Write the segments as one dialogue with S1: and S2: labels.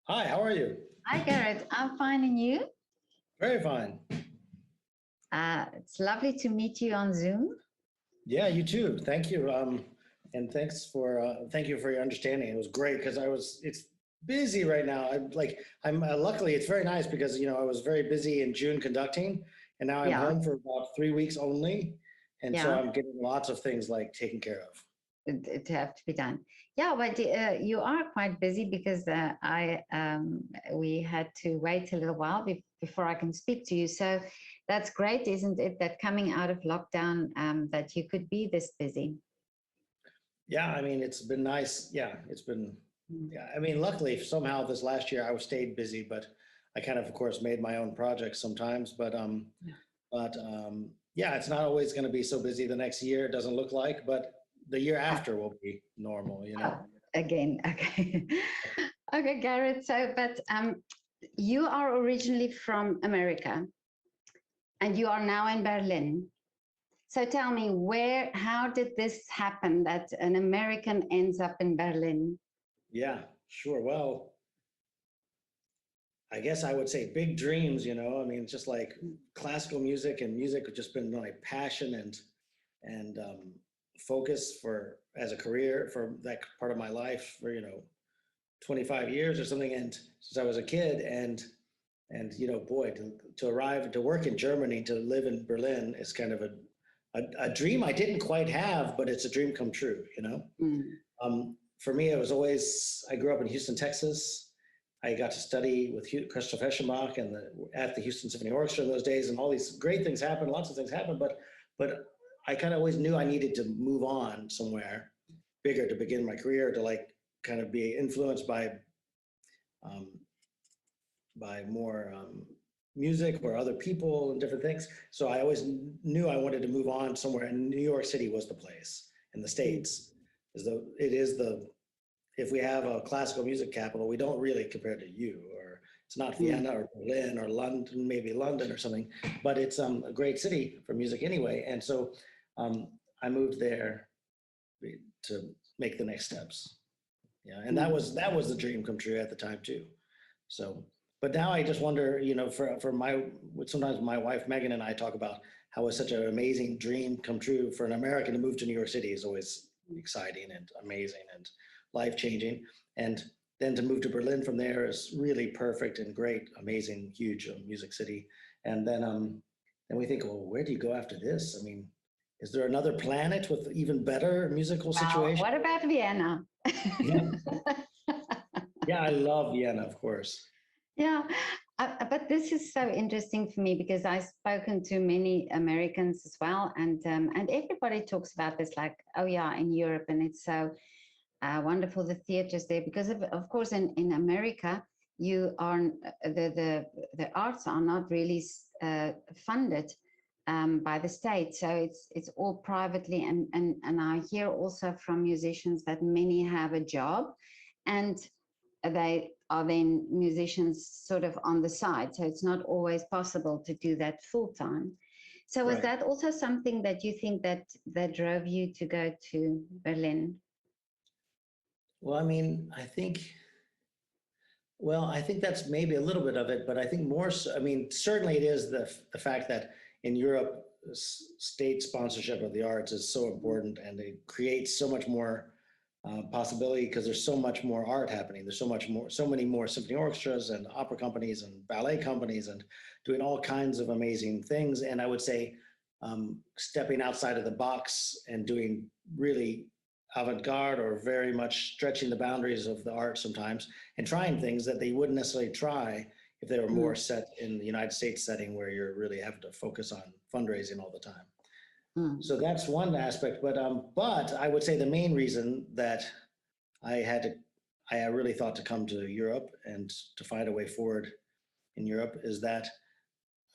S1: Hi, how are you?
S2: Hi, Garrett. I'm fine, and you?
S1: Very fine.
S2: It's lovely to meet you on Zoom.
S1: Yeah, you too. Thank you. And thank you for your understanding. It was great because it's busy right now. I'm luckily it's very nice because I was very busy in June conducting, and now I'm
S2: Yeah,
S1: home for about 3 weeks only, and so
S2: yeah,
S1: I'm getting lots of things like taken care of.
S2: it have to be done. Yeah, but you are quite busy because I we had to wait a little while before I can speak to you. So that's great, isn't it? That coming out of lockdown, that you could be this busy.
S1: Yeah, I mean it's been nice. Yeah, it's been.
S2: Mm.
S1: Yeah, I mean luckily somehow this last year I was stayed busy, but I kind of course made my own projects sometimes,
S2: Yeah.
S1: but yeah, it's not always going to be so busy the next year. It doesn't look like, but the year
S2: Oh,
S1: after will be normal, you
S2: oh,
S1: know?
S2: again, okay, okay, Garrett. So, but you are originally from America, and you are now in Berlin. So tell me, how did this happen that an American ends up in Berlin?
S1: Yeah, sure. Well, I guess I would say big dreams, you know? I mean, it's just like classical music and music have just been my passion and focus for as a career for that part of my life for, 25 years or something. And since I was a kid and boy, to arrive to work in Germany, to live in Berlin is kind of a dream I didn't quite have, but it's a dream come true, you know?
S2: Mm.
S1: For me, it was always, I grew up in Houston, Texas. I got to study with Christoph Eschenbach and at the Houston Symphony Orchestra in those days, and all these great things happened, lots of things happened, but I kind of always knew I needed to move on somewhere bigger to begin my career, to like kind of be influenced um, by more music or other people and different things. So I always knew I wanted to move on somewhere, and New York City was the place in the
S2: Mm.
S1: States. It is the if we have a classical music capital, we don't really compare to you, or it's not
S2: Mm.
S1: Vienna or Berlin or London, maybe London or something, but it's a great city for music anyway. And so um, I moved there to make the next steps. Yeah, and
S2: Mm.
S1: that was the dream come true at the time too. So, but now I just wonder, for sometimes my wife Megan and I talk about how it's such an amazing dream come true for an American to move to New York City is always exciting and amazing and life changing. And then to move to Berlin from there is really perfect and great, amazing, huge music city. And then we think, well, where do you go after this? I mean, is there another planet with even better musical
S2: Wow,
S1: situation?
S2: what about Vienna?
S1: Yeah, yeah, I love Vienna, of course.
S2: Yeah, but this is so interesting for me because I've spoken to many Americans as well, and everybody talks about this like, oh yeah, in Europe, and it's so wonderful the theaters there because of course in America you are the arts are not really funded by the state, so it's all privately, and I hear also from musicians that many have a job and they are then musicians sort of on the side, so it's not always possible to do that full time. So was
S1: Right.
S2: that also something that you think that drove you to go to Berlin?
S1: Well, I mean, I think that's maybe a little bit of it, but I think more so, I mean, certainly it is the fact that in Europe, state sponsorship of the arts is so important and it creates so much more possibility because there's so much more art happening. There's so many more symphony orchestras and opera companies and ballet companies and doing all kinds of amazing things. And I would say stepping outside of the box and doing really avant-garde or very much stretching the boundaries of the art sometimes and trying things that they wouldn't necessarily try if they were more
S2: Mm,
S1: set in the United States setting where you're really having to focus on fundraising all the time.
S2: mm.
S1: So that's one aspect, but I would say the main reason that I had to, I really thought to come to Europe and to find a way forward in Europe is that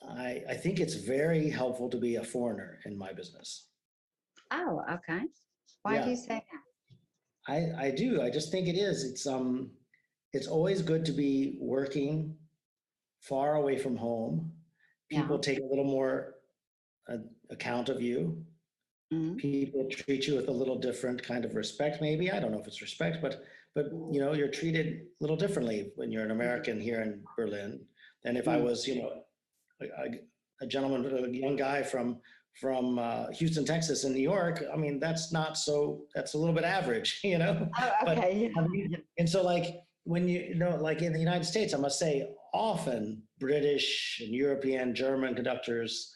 S1: I think it's very helpful to be a foreigner in my business.
S2: Oh, okay. Why do
S1: Yeah,
S2: you say that?
S1: I do. I just think it is. It's always good to be working far away from home.
S2: Yeah.
S1: People take a little more uh, account of you.
S2: Mm,
S1: People treat you with a little different kind of respect, maybe. I don't know if it's respect, but you're treated a little differently when you're an American here in Berlin than if I was, a gentleman, a young guy from Houston, Texas, in New York. I mean, that's a little bit average,
S2: Oh,
S1: But
S2: okay.
S1: I mean, and so like when like in the United States, I must say, often British and European, German conductors,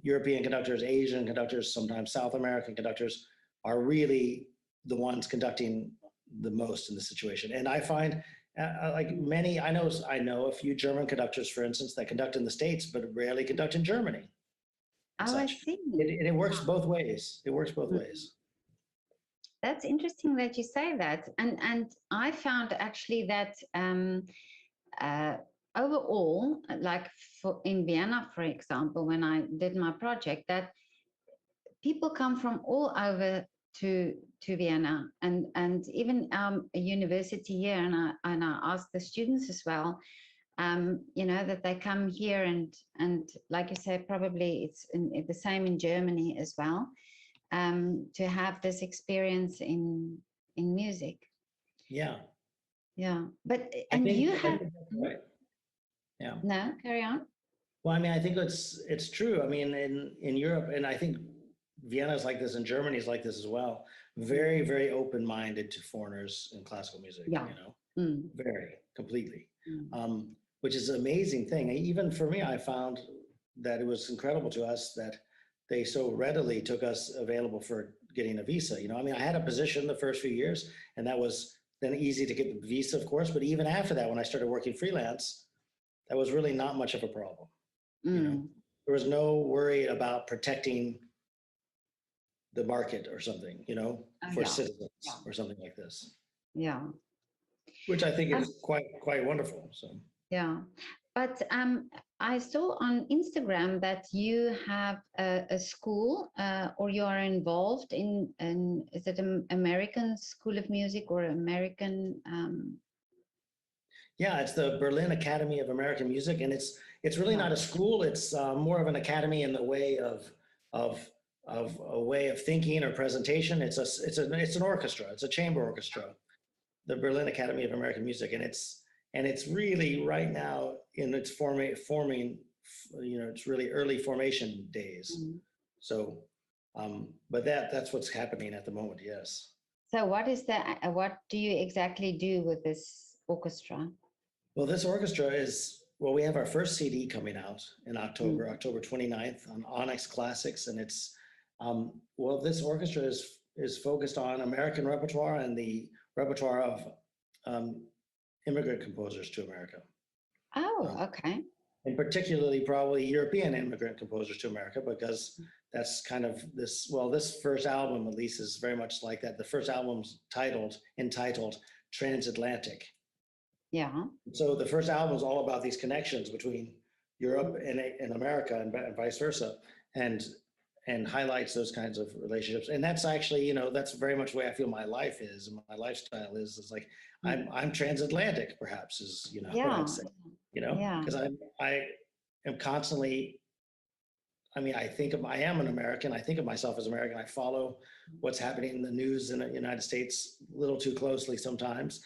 S1: European conductors, Asian conductors, sometimes South American conductors are really the ones conducting the most in the situation. And I find like many, I know a few German conductors, for instance, that conduct in the States, but rarely conduct in Germany and
S2: Oh, I
S1: such.
S2: see.
S1: It works both ways. It works both ways.
S2: That's interesting that you say that. And I found actually that uh, overall, like in Vienna, for example, when I did my project, that people come from all over to Vienna, and even a university here, and I asked the students as well, that they come here, and like you say, probably it's the same in Germany as well, to have this experience in music.
S1: Yeah.
S2: Yeah, but
S1: I think
S2: you
S1: I
S2: have
S1: think that's right. Yeah.
S2: no, carry on.
S1: Well, I mean, I think it's true. I mean, in Europe, and I think Vienna is like this, and Germany is like this as well. Very, very open-minded to foreigners in classical music.
S2: Yeah.
S1: Very completely, which is an amazing thing. Even for me, I found that it was incredible to us that they so readily took us available for getting a visa. I mean, I had a position the first few years, and that was then easy to get the visa, of course. But even after that, when I started working freelance, that was really not much of a problem. There was no worry about protecting the market or something, for citizens or something like this.
S2: Yeah.
S1: Which I think is quite wonderful. So.
S2: Yeah, but I saw on Instagram that you have a school, or you are involved in is it an American School of Music or American?
S1: Yeah, it's the Berlin Academy of American Music, and it's really not a school. It's more of an academy in the way of a way of thinking or presentation. It's an orchestra. It's a chamber orchestra, the Berlin Academy of American Music, and it's really right now in its forming. It's really early formation days. So, but that's what's happening at the moment. Yes.
S2: So what do you exactly do with this orchestra?
S1: Well, this orchestra we have our first CD coming out in October 29th on Onyx Classics. And it's, this orchestra is focused on American repertoire and the repertoire of immigrant composers to America.
S2: Oh, okay.
S1: And particularly probably European immigrant composers to America, because that's kind of this first album at least is very much like that. The first album's entitled Transatlantic.
S2: Yeah.
S1: So the first album is all about these connections between Europe and America and vice versa, and highlights those kinds of relationships. And that's actually, that's very much the way I feel my life is, and my lifestyle is. It's like I'm transatlantic, perhaps, is what I'd say. Because I am constantly. I mean, I am an American. I think of myself as American. I follow what's happening in the news in the United States a little too closely sometimes.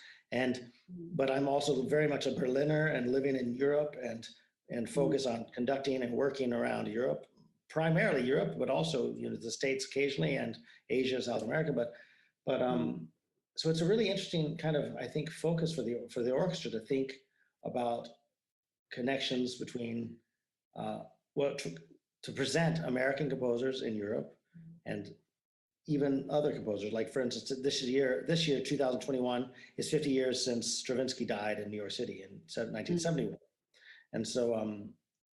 S1: But I'm also very much a Berliner and living in Europe and focus on conducting and working around Europe, primarily Europe, but also the States occasionally, and Asia, South America. But so it's a really interesting kind of, I think, focus for the orchestra to think about connections between to present American composers in Europe and even other composers. Like, for instance, this year 2021 is 50 years since Stravinsky died in New York City in 1971. And so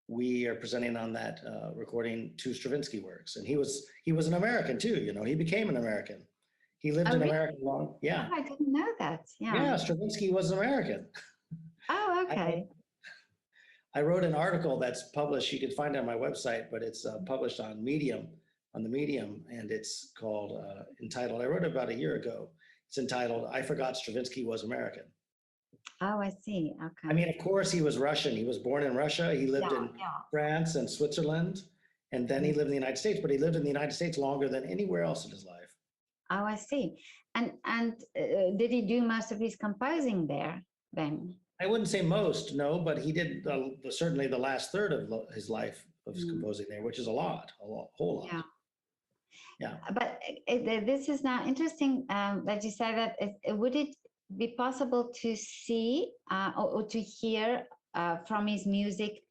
S1: we are presenting on that recording 2 Stravinsky works. And he was an American too. He became an American. He lived in America long. Yeah.
S2: Oh, I didn't know that.
S1: Yeah, Stravinsky was an American.
S2: Oh, okay.
S1: I wrote an article that's published. You can find it on my website, but it's published on Medium. On the Medium, and it's called entitled. I wrote it about a year ago. It's entitled "I Forgot Stravinsky Was American."
S2: Oh, I see. Okay.
S1: I mean, of course, he was Russian. He was born in Russia. He lived in France and Switzerland, and then he lived in the United States. But he lived in the United States longer than anywhere else in his life.
S2: Oh, I see. And did he do most of his composing there then?
S1: I wouldn't say most, no, but he did certainly the last third of his life of
S2: Mm,
S1: composing there, which is whole lot.
S2: yeah.
S1: Yeah.
S2: But this is now interesting that you say that. Would it be possible to see or to hear from his music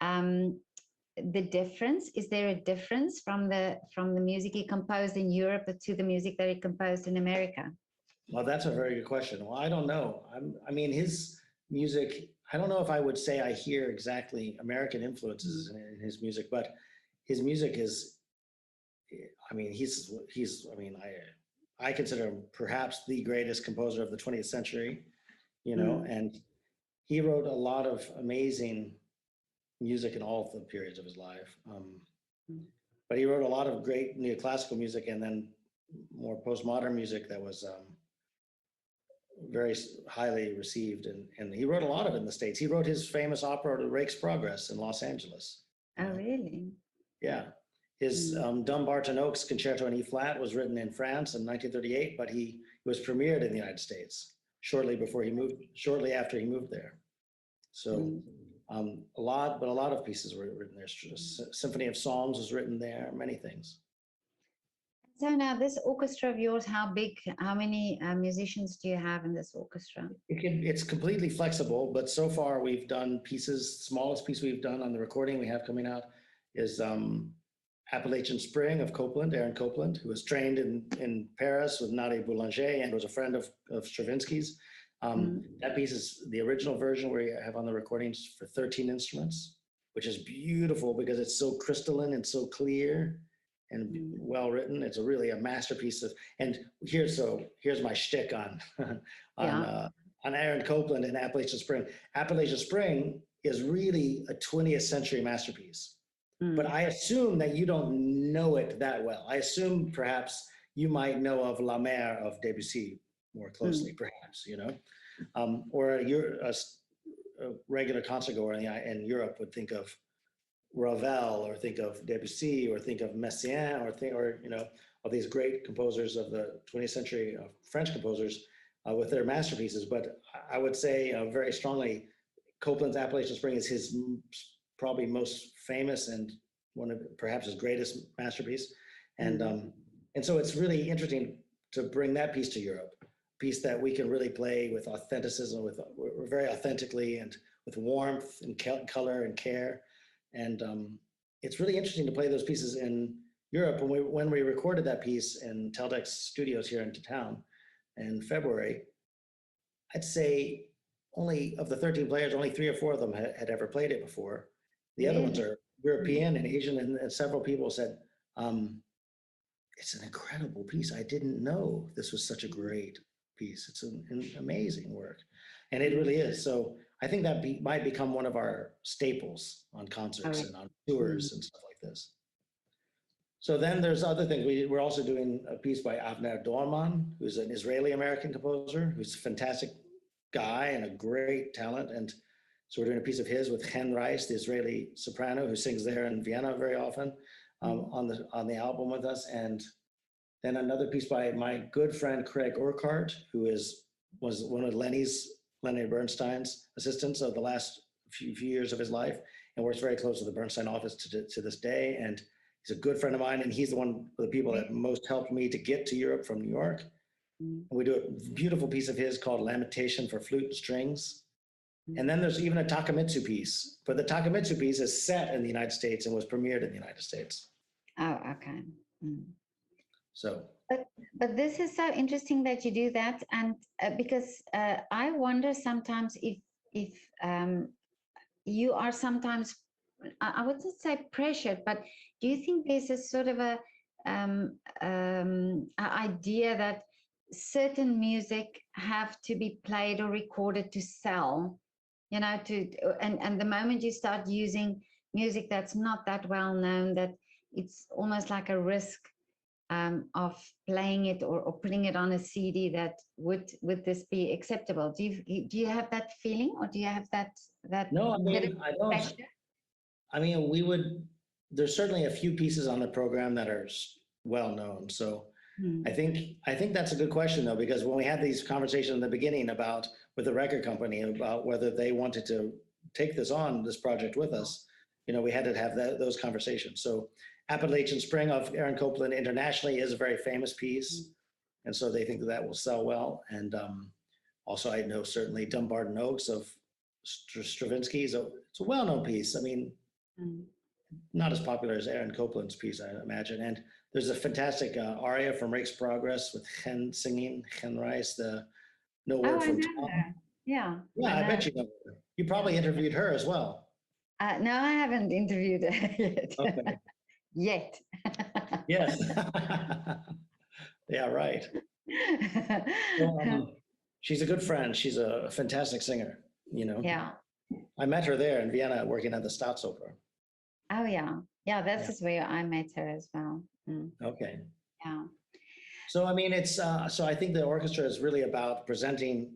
S2: um, the difference? Is there a difference from the music he composed in Europe to the music that he composed in America?
S1: Well, that's a very good question. Well, I don't know. I mean, his music, I don't know if I would say I hear exactly American influences in his music, but his music is, I mean, I mean, I consider him perhaps the greatest composer of the 20th century, you know,
S2: Mm,
S1: and he wrote a lot of amazing music in all the periods of his life.
S2: mm,
S1: But he wrote a lot of great neoclassical music and then more postmodern music that was very highly received. And he wrote a lot of it in the States. He wrote his famous opera, The Rake's Progress, in Los Angeles. You
S2: oh,
S1: know,
S2: really?
S1: yeah. His
S2: Mm,
S1: Dumbarton Oaks Concerto in E flat was written in France in 1938, but he was premiered in the United States shortly after he moved there. So
S2: mm.
S1: a lot of pieces were written there. Symphony of Psalms was written there, many things.
S2: So now this orchestra of yours, how big, how many musicians do you have in this orchestra?
S1: It's completely flexible, but so far we've done pieces, smallest piece we've done on the recording we have coming out is Appalachian Spring of Copland, Aaron Copland, who was trained in Paris with Nadia Boulanger and was a friend of Stravinsky's.
S2: Mm,
S1: That piece is the original version we have on the recordings for 13 instruments, which is beautiful because it's so crystalline and so clear and
S2: mm.
S1: well written. It's really a masterpiece of, and here's my shtick on on
S2: Yeah.
S1: uh, on Aaron Copland and Appalachian Spring. Appalachian Spring is really a 20th century masterpiece, but
S2: Mm,
S1: I assume that you don't know it that well. I assume perhaps you might know of La Mer of Debussy more
S2: mm,
S1: closely, perhaps, you know, or a regular concertgoer in Europe would think of Ravel or think of Debussy or think of Messiaen or you know, of these great composers of the 20th century, French composers with their masterpieces. But I would say very strongly, Copland's Appalachian Spring is his probably most famous and one of perhaps his greatest masterpiece. And
S2: mm.
S1: um, and so it's really interesting to bring that piece to Europe, a piece that we can really play with authenticism, with very authentically and with warmth and color and care. And it's really interesting to play those pieces in Europe. When we recorded that piece in Teldex Studios here in town in February, I'd say only of the 13 players, only 3 or 4 of them had ever played it before. The other ones
S2: Really?
S1: are
S2: Mm,
S1: European and Asian, and several people said, um, it's an incredible piece. I didn't know this was such a great piece. It's an amazing work. And it
S2: mm.
S1: really is. So I think that might become one of our staples on
S2: Oh,
S1: concerts
S2: really?
S1: and on
S2: Mm,
S1: tours and stuff like this. So then there's other things. We're also doing a piece by Avner Dorman, who's an Israeli-American composer, who's a fantastic guy and a great talent. And so we're doing a piece of his with Chen Rice, the Israeli soprano, who sings there in Vienna very often,
S2: mm,
S1: on the album with us. And then another piece by my good friend Craig Urquhart, who was one of Lenny Bernstein's assistants of the last few years of his life, and works very close to the Bernstein office to this day. And he's a good friend of mine, and he's one of the people that
S2: really?
S1: most helped me to get to Europe from New York.
S2: Mm,
S1: And we do a beautiful piece of his called Lamentation for Flute and Strings. And
S2: mm.
S1: then there's even a Takamitsu piece, but the Takamitsu piece is set in the United States and was premiered in the United States.
S2: Oh, okay. Mm.
S1: So
S2: But this is so interesting that you do that, and because I wonder sometimes if you are sometimes I wouldn't say pressured, but do you think there's a sort of a idea that certain music have to be played or recorded to sell, you know, and the moment you start using music that's not that well known, that it's almost like a risk of playing it or putting it on a CD, that would this be acceptable? Do you have that feeling, or do you have that
S1: no, I
S2: bit of
S1: mean, I don't.
S2: pressure?
S1: I mean, there's certainly a few pieces on the program that are well known. So
S2: Mm.
S1: I think that's a good question though, because when we had these conversations in the beginning about with the record company about whether they wanted to take this project with us, we had to have those conversations. So Appalachian Spring of Aaron Copland internationally is a very famous piece. And so they think that will sell well. And also I know certainly Dumbarton Oaks of Stravinsky it's a well-known piece. I mean,
S2: Mm.
S1: not as popular as Aaron Copland's piece, I imagine. And there's a fantastic aria from Rake's Progress with Chen singing, Chen Rice, the No
S2: Oh,
S1: Word
S2: I
S1: from
S2: know
S1: Tom.
S2: her. Yeah.
S1: Yeah, I bet you know her. You probably interviewed her as well.
S2: No, I haven't interviewed her yet.
S1: Okay.
S2: Yet.
S1: Yes. Yeah, right. Well, she's a good friend. She's a fantastic singer,
S2: Yeah.
S1: I met her there in Vienna working at the Staatsoper.
S2: Oh, yeah. Yeah,
S1: Yeah.
S2: is where I met her as well. Mm.
S1: Okay.
S2: Yeah.
S1: So, I mean, so I think the orchestra is really about presenting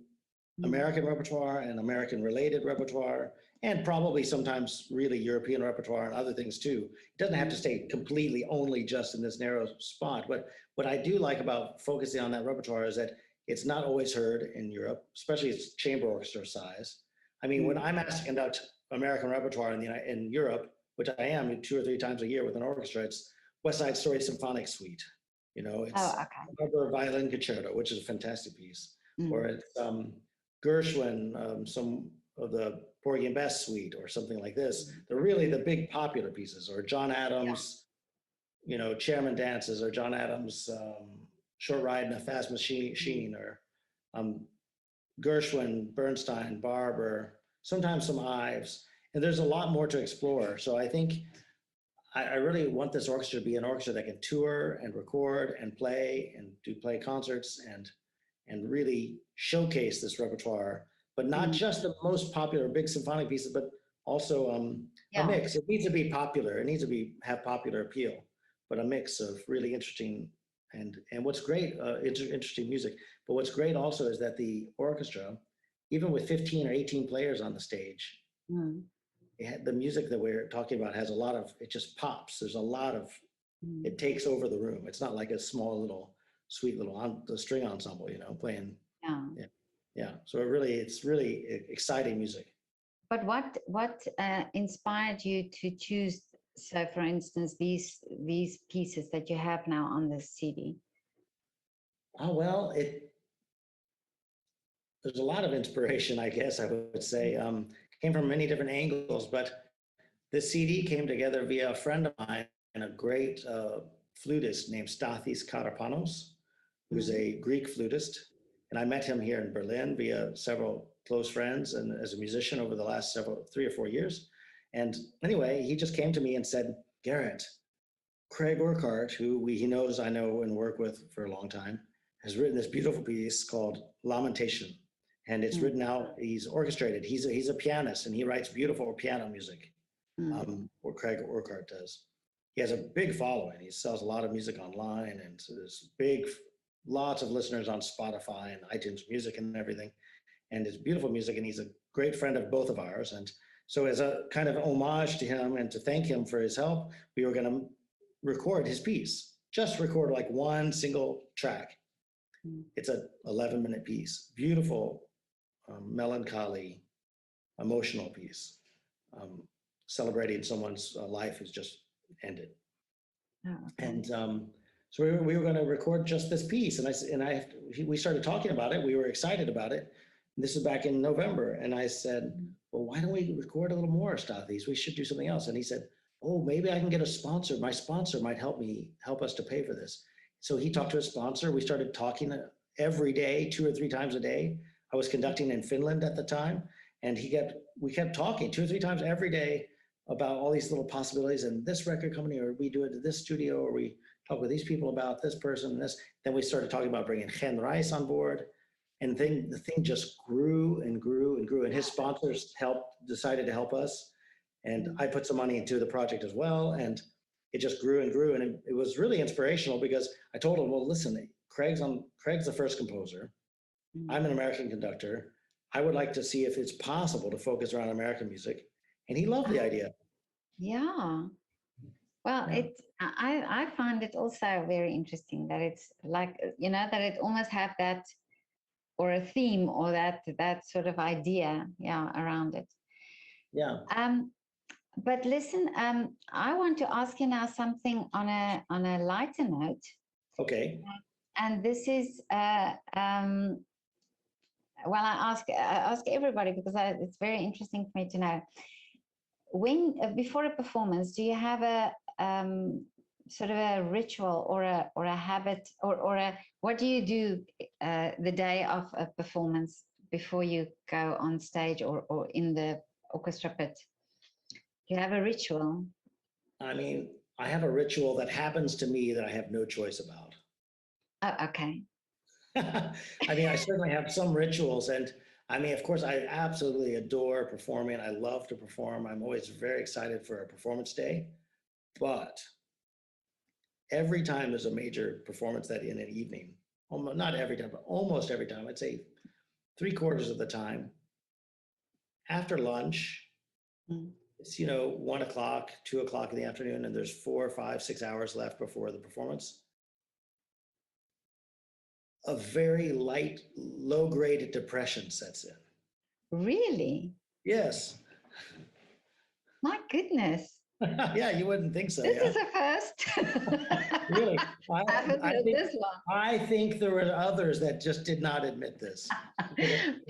S1: American repertoire and American related repertoire, and probably sometimes really European repertoire and other things too. It doesn't have to stay completely only just in this narrow spot. But what I do like about focusing on that repertoire is that it's not always heard in Europe, especially its chamber orchestra size. I mean, when I'm asked to conduct American repertoire in Europe, which I am 2 or 3 times a year with an orchestra, it's West Side Story Symphonic Suite. It's
S2: Oh, okay.
S1: Rubber Violin Concerto, which is a fantastic piece, or it's Gershwin, some of the Porgy and Bess suite or something like this. They're really the big popular pieces, or John Adams, Chairman Dances, or John Adams, Short Ride in a Fast Machine, or Gershwin, Bernstein, Barber, sometimes some Ives. And there's a lot more to explore. So I think I really want this orchestra to be an orchestra that can tour and record and play and play concerts and really showcase this repertoire, but not just the most popular big symphonic pieces, but also a mix. It needs to be popular. It needs to have popular appeal, but a mix of really interesting and what's great, interesting music. But what's great also is that the orchestra, even with 15 or 18 players on the stage, the music that we're talking about has it just pops. There's a lot of, it takes over the room. It's not like a small little, sweet little the string ensemble, playing. Yeah. So it's really exciting music.
S2: But what inspired you to choose, so for instance, these pieces that you have now on the CD?
S1: Oh, well, there's a lot of inspiration, I guess I would say. Came from many different angles, but this CD came together via a friend of mine and a great flutist named Stathis Karapanos, who's a Greek flutist. And I met him here in Berlin via several close friends and as a musician over the last 3 or 4 years. And anyway, he just came to me and said, Garrett, Craig Urquhart, who he knows I know and work with for a long time, has written this beautiful piece called Lamentation. And it's written out, he's orchestrated. He's a pianist and he writes beautiful piano music, what Craig Urquhart does. He has a big following. He sells a lot of music online, and so there's lots of listeners on Spotify and iTunes Music and everything. And it's beautiful music, and he's a great friend of both of ours. And so as a kind of homage to him and to thank him for his help, we were going to record his piece, just record like one single track. It's an 11-minute piece, beautiful, melancholy, emotional piece, celebrating someone's life who's just ended. And so we were going to record just this piece, and we started talking about it. We were excited about it. And this is back in November, and I said, "Well, why don't we record a little more, Stathis? We should do something else." And he said, "Oh, maybe I can get a sponsor. My sponsor might help us to pay for this." So he talked to a sponsor. We started talking every day, 2 or 3 times a day. I was conducting in Finland at the time, and we kept talking 2 or 3 times every day about all these little possibilities, and this record company, or we do it at this studio, or we talk with these people about this person and this. Then we started talking about bringing Chen Rice on board, and then the thing just grew and grew and grew. And his sponsors decided to help us, and I put some money into the project as well, and it just grew and grew. And it was really inspirational because I told him, "Well, listen, Craig's the first composer. I'm an American conductor. I would like to see if it's possible to focus around American music." And he loved the idea.
S2: Yeah. Well,
S1: Yeah.
S2: I find it also very interesting that it's like, that it almost have that, or a theme, or that sort of idea, yeah, around it.
S1: Yeah.
S2: But listen, I want to ask you now something on a lighter note,
S1: Okay.
S2: and this is well, I ask everybody because it's very interesting for me to know. When before a performance, do you have a sort of a ritual, or a habit, or a, what do you do the day of a performance before you go on stage, or in the orchestra pit? Do you have a ritual?
S1: I mean, I have a ritual that happens to me that I have no choice about.
S2: Oh, okay.
S1: I mean, I certainly have some rituals, and I mean, of course, I absolutely adore performing. I love to perform. I'm always very excited for a performance day, but every time there's a major performance that in an evening, almost not every time, but almost every time, I'd say 3/4 of the time, after lunch,
S2: Mm.
S1: it's 1 o'clock, 2 o'clock in the afternoon, and there's 4, 5, 6 hours left before the performance. A very light, low-grade depression sets in.
S2: Really?
S1: Yes.
S2: My goodness.
S1: Yeah, you wouldn't think so,
S2: This
S1: yeah.
S2: is a first.
S1: Really,
S2: I haven't
S1: I
S2: heard
S1: think
S2: this one.
S1: I think there were others that just did not admit this.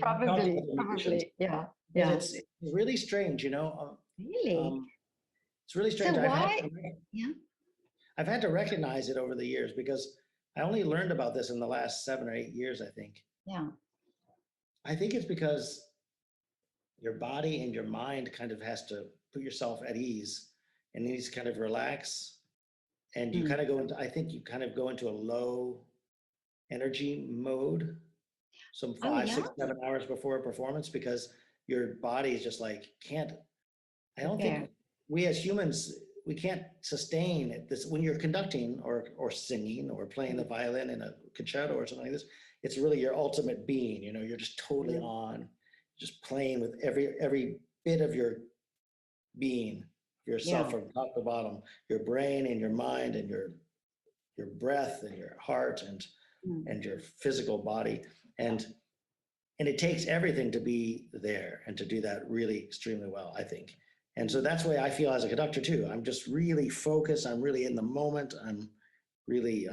S2: Probably. Yeah.
S1: But
S2: Yeah.
S1: it's really strange,
S2: Really?
S1: it's really
S2: So
S1: strange.
S2: why? Yeah.
S1: I've had to recognize it over the years because I only learned about this in the last 7 or 8 years, I think.
S2: Yeah.
S1: I think it's because your body and your mind kind of has to put yourself at ease and needs to kind of relax. And you
S2: Mm.
S1: kind of go into, I think you kind of go into a low energy mode, some
S2: Oh,
S1: 5,
S2: yeah.
S1: 6, 7 hours before a performance, because your body is just like, can't, I don't
S2: Prepare.
S1: think we as humans, we can't sustain this when you're conducting or singing or playing the violin in a concerto or something like this. It's really your ultimate being, you're just totally on, just playing with every bit of your being, yourself
S2: Yeah.
S1: from top to bottom, your brain and your mind and your breath and your heart
S2: Mm.
S1: and your physical body. And it takes everything to be there and to do that really extremely well, I think. And so that's the way I feel as a conductor too. I'm just really focused. I'm really in the moment. I'm really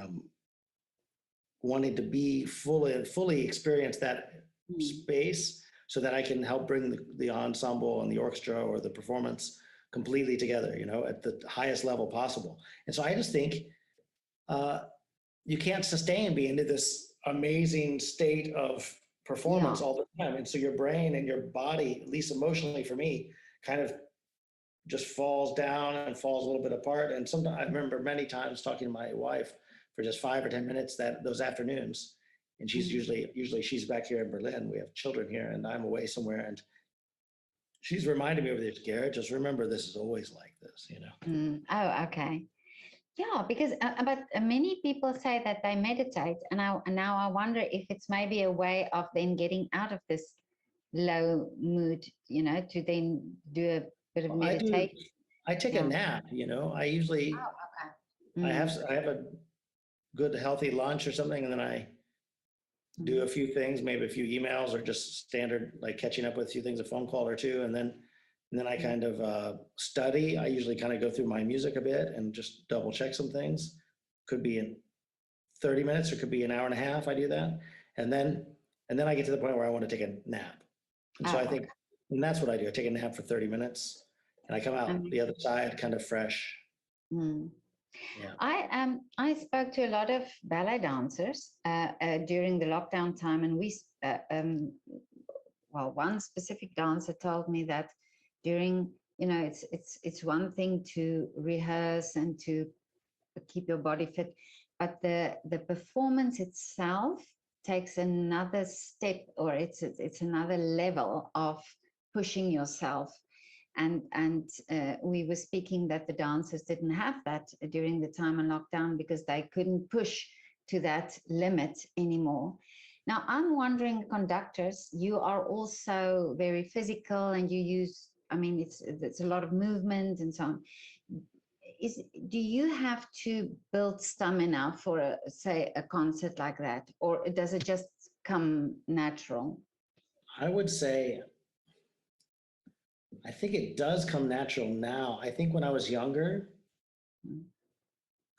S1: wanting to be fully experience that
S2: Mm.
S1: space so that I can help bring the ensemble and the orchestra or the performance completely together, at the highest level possible. And so I just think you can't sustain being in this amazing state of performance
S2: Yeah.
S1: all the time. And so your brain and your body, at least emotionally for me, kind of just falls down and falls a little bit apart. And sometimes I remember many times talking to my wife for just 5 or 10 minutes those afternoons. And she's
S2: Mm.
S1: usually she's back here in Berlin. We have children here and I'm away somewhere. And she's reminded me of this, Garrett, just remember this is always like this.
S2: Mm. Oh, okay. Yeah, because but many people say that they meditate, and now I wonder if it's maybe a way of then getting out of this low mood, to then do a bit of
S1: Well,
S2: meditation.
S1: I take a
S2: Yeah.
S1: nap, I usually,
S2: Okay.
S1: I have a good healthy lunch or something, and then I do a few things, maybe a few emails or just standard like catching up with a few things, a phone call or two, and then I kind of study. I usually kind of go through my music a bit and just double check some things. Could be in 30 minutes or could be an hour and a half. I do that, and then I get to the point where I want to take a nap, and so
S2: Oh,
S1: I think, and that's what I do. I take a nap for 30 minutes, and I come out the other side kind of fresh.
S2: mm.
S1: Yeah.
S2: I spoke to a lot of ballet dancers during the lockdown time, and well, one specific dancer told me that during, it's one thing to rehearse and to keep your body fit, but the performance itself takes another step, or it's another level of pushing yourself. And we were speaking that the dancers didn't have that during the time of lockdown because they couldn't push to that limit anymore. Now, I'm wondering, conductors, you are also very physical and you use, I mean, it's a lot of movement and so on. do you have to build stamina for say a concert like that, or does it just come natural?
S1: I would say, I think it does come natural now. I think when I was younger,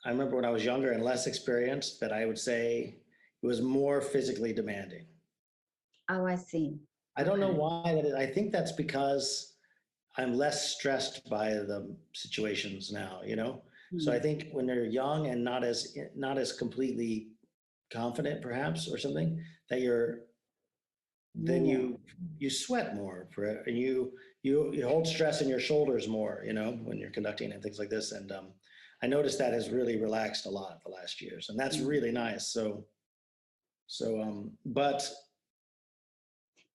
S1: I remember when I was younger and less experienced, that I would say it was more physically demanding.
S2: Oh, I see.
S1: I don't know why that is. I think that's because I'm less stressed by the situations now, you know? So I think when they're young and not as completely confident perhaps or something, that then you sweat more and you hold stress in your shoulders more, you know, when you're conducting and things like this. And I noticed that has really relaxed a lot the last years, and that's really nice. But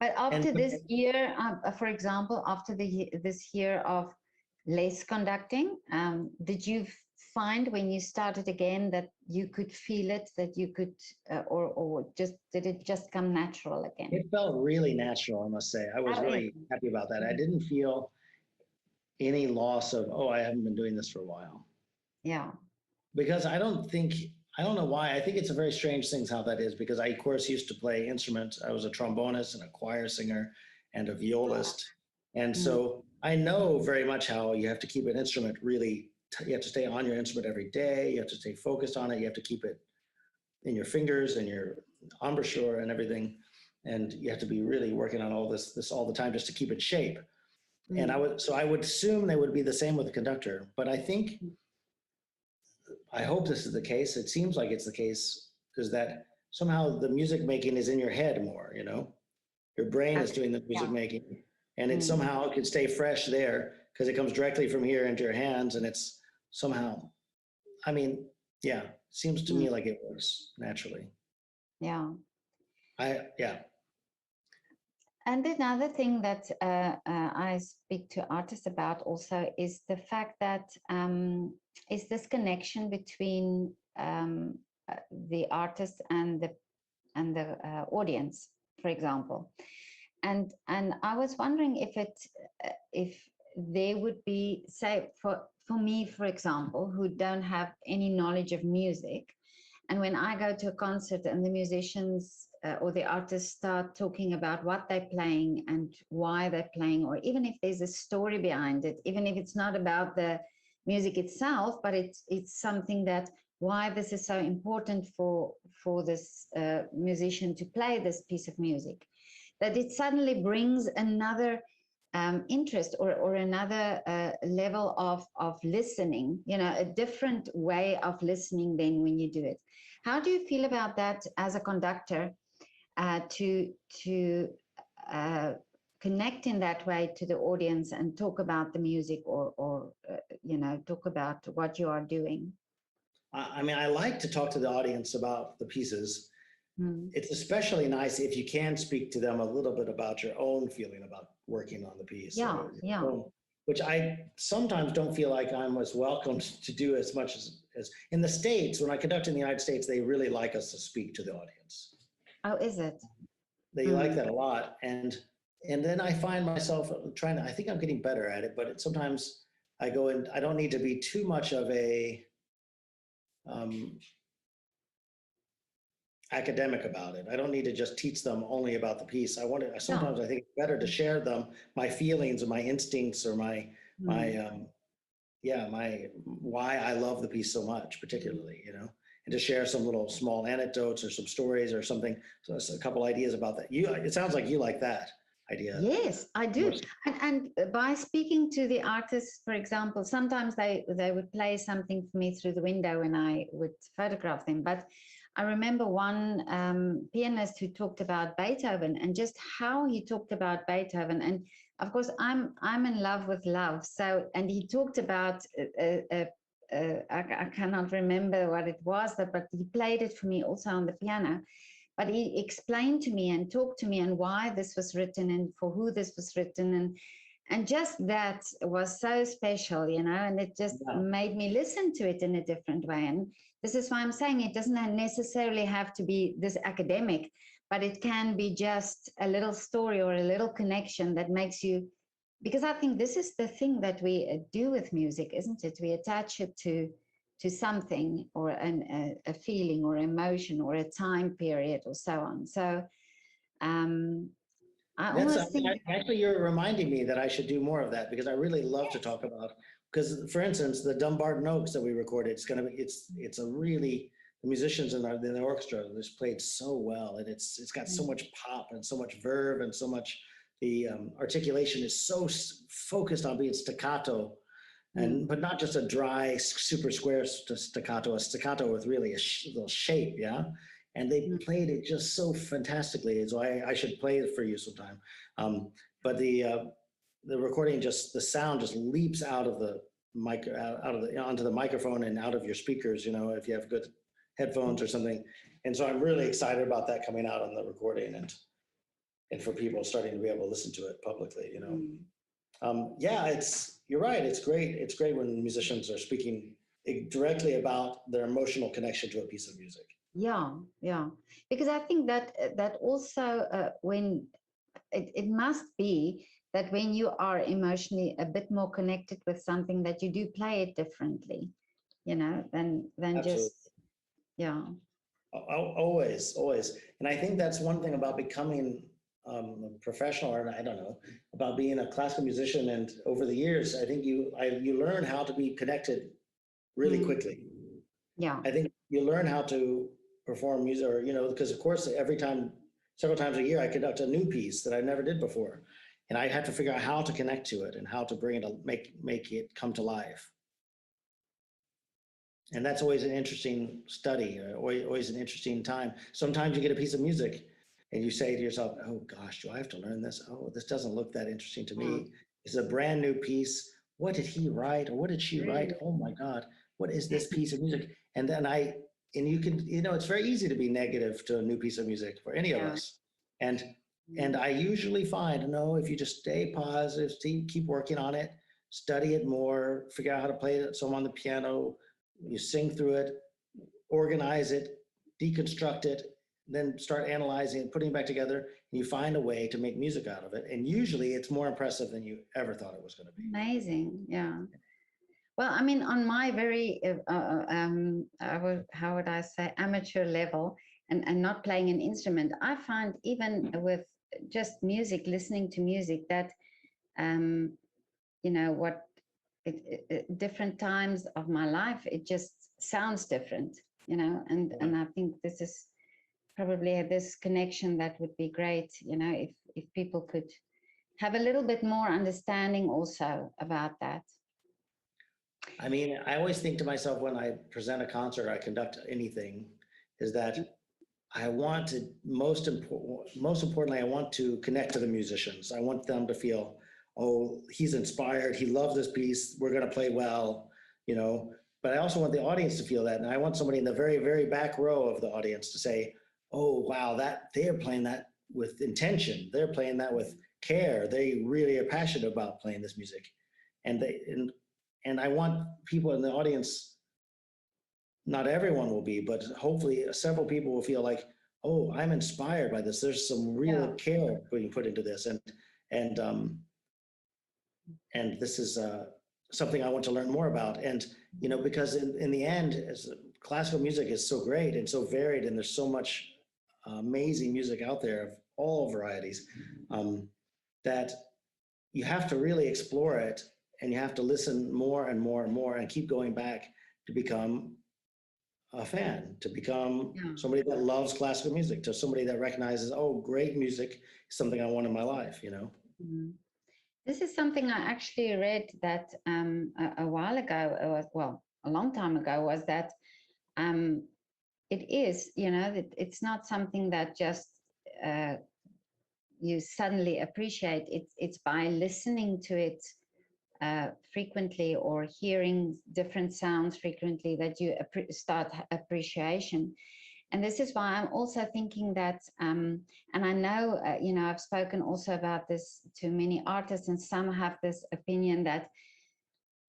S2: after this year, for example, after this year of less conducting, did you find when you started again that you could feel it, that you could, or just did it just come natural again?
S1: it felt really natural, I must say. I was really happy about that. I didn't feel any loss of, oh, I haven't been doing this for a while.
S2: Yeah.
S1: Because I don't know why. I think it's a very strange thing how that is, because I, of course, used to play instruments. I was a trombonist and a choir singer and a violist. And so I know very much how you have to keep an instrument really, you have to stay on your instrument every day. You have to stay focused on it. You have to keep it in your fingers and your embouchure and everything. And you have to be really working on all this all the time just to keep it shape. And I would assume they would be the same with the conductor, but I hope this is the case. It seems like it's the case, is that somehow the music making is in your head more, you know? Your brain is doing the music making, and it somehow can stay fresh there because it comes directly from here into your hands, and it's somehow, I mean, yeah, seems to me like it works naturally.
S2: Yeah.
S1: Yeah.
S2: And another thing that I speak to artists about also is the fact that is this connection between the artist and the audience, for example. And I was wondering if there would be, say, for me, for example, who don't have any knowledge of music, and when I go to a concert and the musicians or the artists start talking about what they're playing and why they're playing, or even if there's a story behind it, even if it's not about the music itself, but it's something that why this is so important for this musician to play this piece of music, that it suddenly brings another interest or another level of listening, you know, a different way of listening than when you do it. How do you feel about that as a conductor, to connect in that way to the audience and talk about the music or you know, talk about what you are doing?
S1: I mean, I like to talk to the audience about the pieces. It's especially nice if you can speak to them a little bit about your own feeling about working on the piece.
S2: Yeah.
S1: Which I sometimes don't feel like I'm as welcomed to do as much as in the States. When I conduct in the United States, they really like us to speak to the audience.
S2: Oh, is it?
S1: They like that a lot. And then I find myself trying to, I think I'm getting better at it, but sometimes I go in, I don't need to be too much of a academic about it. I don't need to just teach them only about the piece. Sometimes I think it's better to share them, my feelings or my instincts or my why I love the piece so much, particularly, you know, and to share some little small anecdotes or some stories or something. So it's a couple ideas about that. It sounds like you like that idea.
S2: Yes, I do. And by speaking to the artists, for example, sometimes they would play something for me through the window and I would photograph them. But I remember one pianist who talked about Beethoven and just how he talked about Beethoven. And of course, I'm in love with love. So, and he talked about, I cannot remember what it was, but he played it for me also on the piano. But he explained to me and talked to me and why this was written and for who this was written. And just that was so special, you know, and it just made me listen to it in a different way. And this is why I'm saying it doesn't necessarily have to be this academic, but it can be just a little story or a little connection that makes you because I think this is the thing that we do with music, isn't it? We attach it to something or a feeling or emotion or a time period or so on. So I
S1: That's
S2: almost think,
S1: actually, you're reminding me that I should do more of that because I really love to talk about, because for instance, the Dumbarton Oaks that we recorded, it's a really, the musicians in the orchestra just played so well, and it's got so much pop and so much verve and so much, the articulation is so focused on being staccato, and but not just a dry super square staccato, a staccato with really a little shape, yeah. And they played it just so fantastically. So I should play it for you sometime. Um, but the recording, just the sound just leaps out of the mic, out of the onto the microphone and out of your speakers. You know, if you have good headphones or something. And so I'm really excited about that coming out on the recording, and for people starting to be able to listen to it publicly. You know. Yeah, you're right. It's great. It's great when musicians are speaking directly about their emotional connection to a piece of music.
S2: yeah, because I think that also when it must be that when you are emotionally a bit more connected with something, that you do play it differently, you know, than
S1: Absolutely.
S2: just, yeah.
S1: Always, always. And I think that's one thing about becoming a professional, or I don't know, about being a classical musician. And over the years, I think you learn how to be connected really quickly.
S2: Yeah.
S1: I think you learn how to perform music, or, you know, because of course, several times a year, I conduct a new piece that I never did before. And I have to figure out how to connect to it and how to bring it, make it come to life. And that's always an interesting study, always an interesting time. Sometimes you get a piece of music and you say to yourself, oh gosh, do I have to learn this? Oh, this doesn't look that interesting to me. It's a brand new piece. What did he write, or what did she write? Oh my God, what is this piece of music? And then you can, you know, it's very easy to be negative to a new piece of music for any of us. And I usually find, no, if you just stay positive, keep working on it, study it more, figure out how to play it, some on the piano, you sing through it, organize it, deconstruct it, then start analyzing it, putting it back together, and you find a way to make music out of it. And usually it's more impressive than you ever thought it was going to be.
S2: Amazing. Yeah. Well, I mean, on my very, how would I say, amateur level, and not playing an instrument, I find even with just music, listening to music, that, you know, different times of my life, it just sounds different, you know, and I think this is probably this connection that would be great, you know, if people could have a little bit more understanding also about that.
S1: I mean, I always think to myself when I present a concert, I conduct anything, is that I want to, most importantly, I want to connect to the musicians. I want them to feel, oh, he's inspired. He loves this piece. We're going to play well, you know. But I also want the audience to feel that. And I want somebody in the very, very back row of the audience to say, oh, wow, they are playing that with intention. They're playing that with care. They really are passionate about playing this music. And I want people in the audience, not everyone will be, but hopefully several people will feel like, oh, I'm inspired by this. There's some real care being put into this. And this is something I want to learn more about. And, you know, because in the end, classical music is so great and so varied, and there's so much amazing music out there of all varieties, that you have to really explore it, and you have to listen more and more and more and keep going back to become a fan, to become somebody that loves classical music, to somebody that recognizes, oh, great music is something I want in my life, you know?
S2: This is something I actually read that a while ago, well, a long time ago, was that it is, you know, it's not something that just you suddenly appreciate. It's by listening to it frequently, or hearing different sounds frequently, that you start appreciation. And this is why I'm also thinking that, and I know, you know, I've spoken also about this to many artists, and some have this opinion that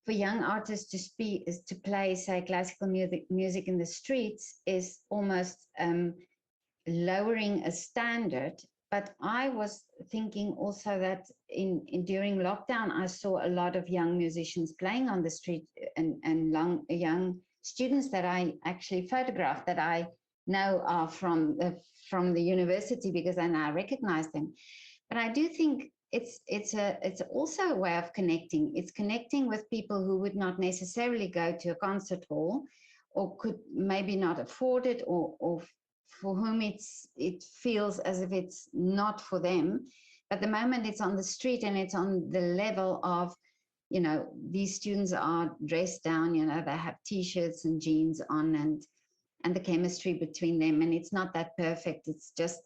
S2: for young artists to play, say, classical music in the streets is almost lowering a standard but I was thinking also that during lockdown, I saw a lot of young musicians playing on the street, and young students that I actually photographed, that I know are from the university, because I now recognize them. But I do think it's also a way of connecting. It's connecting with people who would not necessarily go to a concert hall, or could maybe not afford it, or for whom it feels as if it's not for them. But the moment it's on the street and it's on the level of, these students are dressed down, they have t-shirts and jeans on, and the chemistry between them, and it's not that perfect, it's just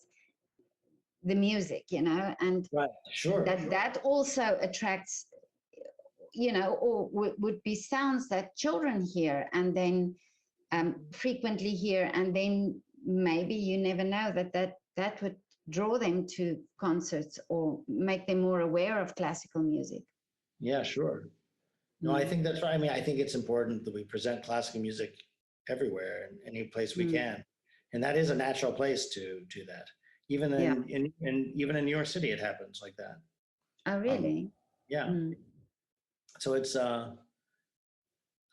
S2: the music, and
S1: Right. Sure.
S2: that also attracts, or would be sounds that children hear, and then frequently hear, and then maybe, you never know, that would draw them to concerts or make them more aware of classical music.
S1: Yeah, sure. No, I think that's right. I mean, I think it's important that we present classical music everywhere, in any place we can. And that is a natural place to do that. Even
S2: Yeah.
S1: even in New York City, it happens like that.
S2: Oh, really?
S1: Yeah. So it's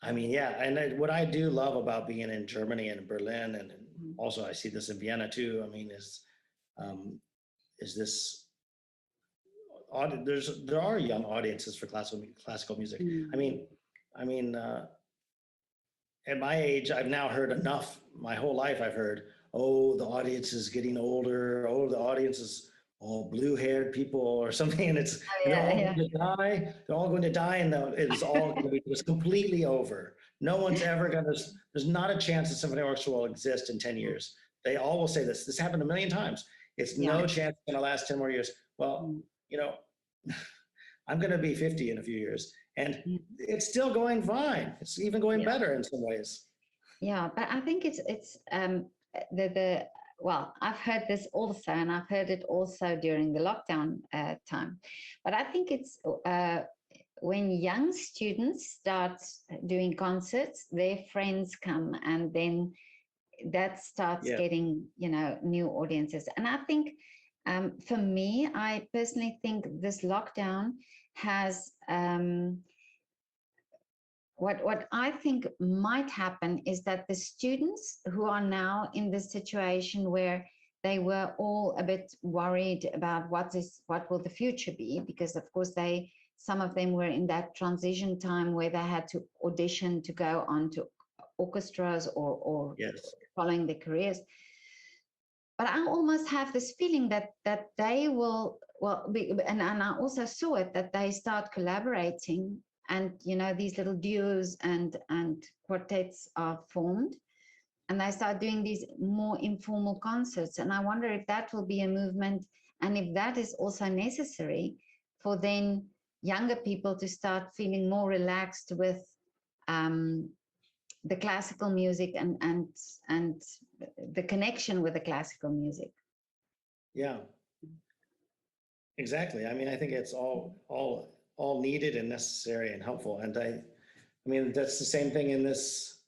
S1: I mean, yeah, and what I do love about being in Germany and Berlin, and also I see this in Vienna too. I mean, is this there are young audiences for classical music. I mean, at my age, I've now heard enough. My whole life, I've heard, oh, the audience is getting older. Oh, the audience is all blue-haired people or something, and they're all going to die. They're all going to die, and it's all going to be just completely over. No one's ever going to. There's not a chance the symphony orchestra will exist in 10 years. They all will say this. This happened a million times. It's no chance it's going to last 10 more years. Well, I'm going to be 50 in a few years, and it's still going fine. It's even going better in some ways.
S2: Yeah, but I think it's well, I've heard this also, and I've heard it also during the lockdown time. But I think it's when young students start doing concerts, their friends come, and then that starts getting, new audiences. And I think for me, I personally think this lockdown has what I think might happen is that the students who are now in this situation where they were all a bit worried about what will the future be, because of course some of them were in that transition time where they had to audition to go on to orchestras or following their careers. But I almost have this feeling that they will, and I also saw it, that they start collaborating, and these little duos and quartets are formed, and they start doing these more informal concerts. And I wonder if that will be a movement, and if that is also necessary for then younger people to start feeling more relaxed with the classical music and the connection with the classical music.
S1: Yeah, exactly. I mean, I think it's all needed and necessary and helpful. And I mean, that's the same thing in this.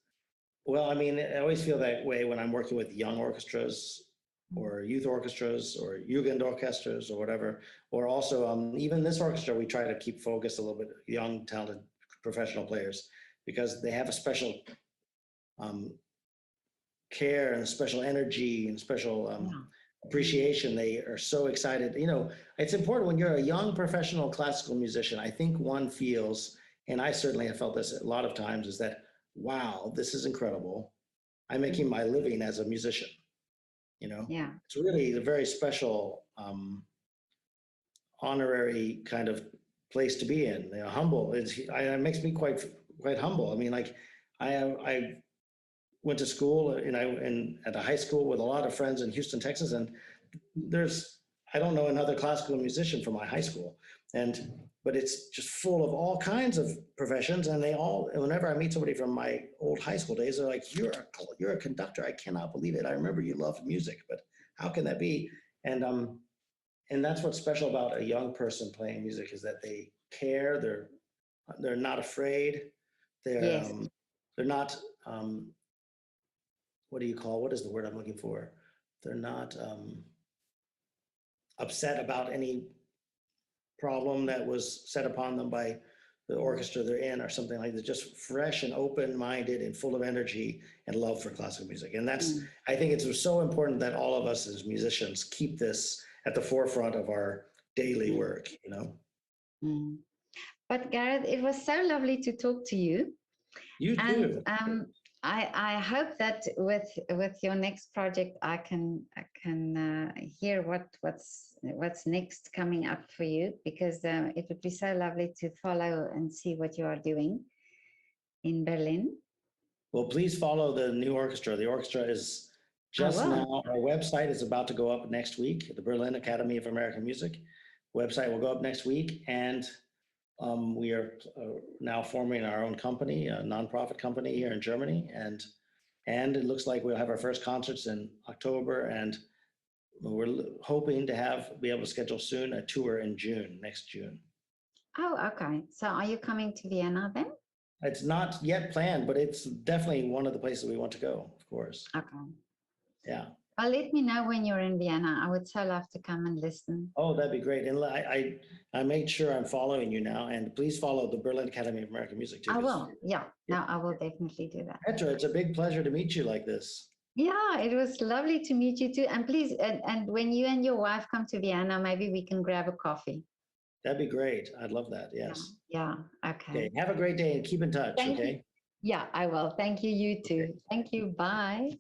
S1: Well, I mean, I always feel that way when I'm working with young orchestras or youth orchestras or Jugend orchestras or whatever. Or also, even this orchestra, we try to keep focused a little bit, young, talented professional players, because they have a special care and special energy and special appreciation. They are so excited. It's important when you're a young professional classical musician. I think one feels, and I certainly have felt this a lot of times, is that, wow, this is incredible. I'm making my living as a musician. It's really a very special honorary kind of place to be in. Humble. It makes me quite humble. I mean, like I went to school and at a high school with a lot of friends in Houston, Texas, and I don't know another classical musician from my high school, but it's just full of all kinds of professions, and whenever I meet somebody from my old high school days, they're like, you're a conductor. I cannot believe it. I remember you loved music, but how can that be? And that's what's special about a young person playing music, is that they care. They're not afraid. They're not what is the word I'm looking for? They're not upset about any problem that was set upon them by the orchestra they're in or something like that. Just fresh and open-minded and full of energy and love for classical music. And that's, I think it's so important that all of us as musicians keep this at the forefront of our daily work, you know?
S2: Mm. But Garrett, it was so lovely to talk to you.
S1: You too.
S2: And I hope that with your next project, I can hear what's next coming up for you, because it would be so lovely to follow and see what you are doing in Berlin.
S1: Well, please follow the new orchestra. The orchestra is just now, our website is about to go up next week. The Berlin Academy of American Music website will go up next week. And we are now forming our own company, a nonprofit company here in Germany. And it looks like we'll have our first concerts in October. And we're hoping to be able to schedule soon a tour in June, next June.
S2: Oh, okay. So are you coming to Vienna then?
S1: It's not yet planned, but it's definitely one of the places we want to go, of course.
S2: Okay.
S1: Yeah.
S2: Well, let me know when you're in Vienna. I would so love to come and listen.
S1: Oh, that'd be great. And I made sure I'm following you now, and please follow the Berlin Academy of American Music too.
S2: I will. Yeah. No, I will definitely do that.
S1: Petra, it's a big pleasure to meet you like this.
S2: Yeah, it was lovely to meet you too. And please, and when you and your wife come to Vienna, maybe we can grab a coffee.
S1: That'd be great. I'd love that. Yes.
S2: Yeah. Okay.
S1: Okay. Have a great day and keep in touch.
S2: Thank
S1: okay.
S2: you. Yeah, I will. Thank you. You too.
S1: Okay.
S2: Thank you. Bye.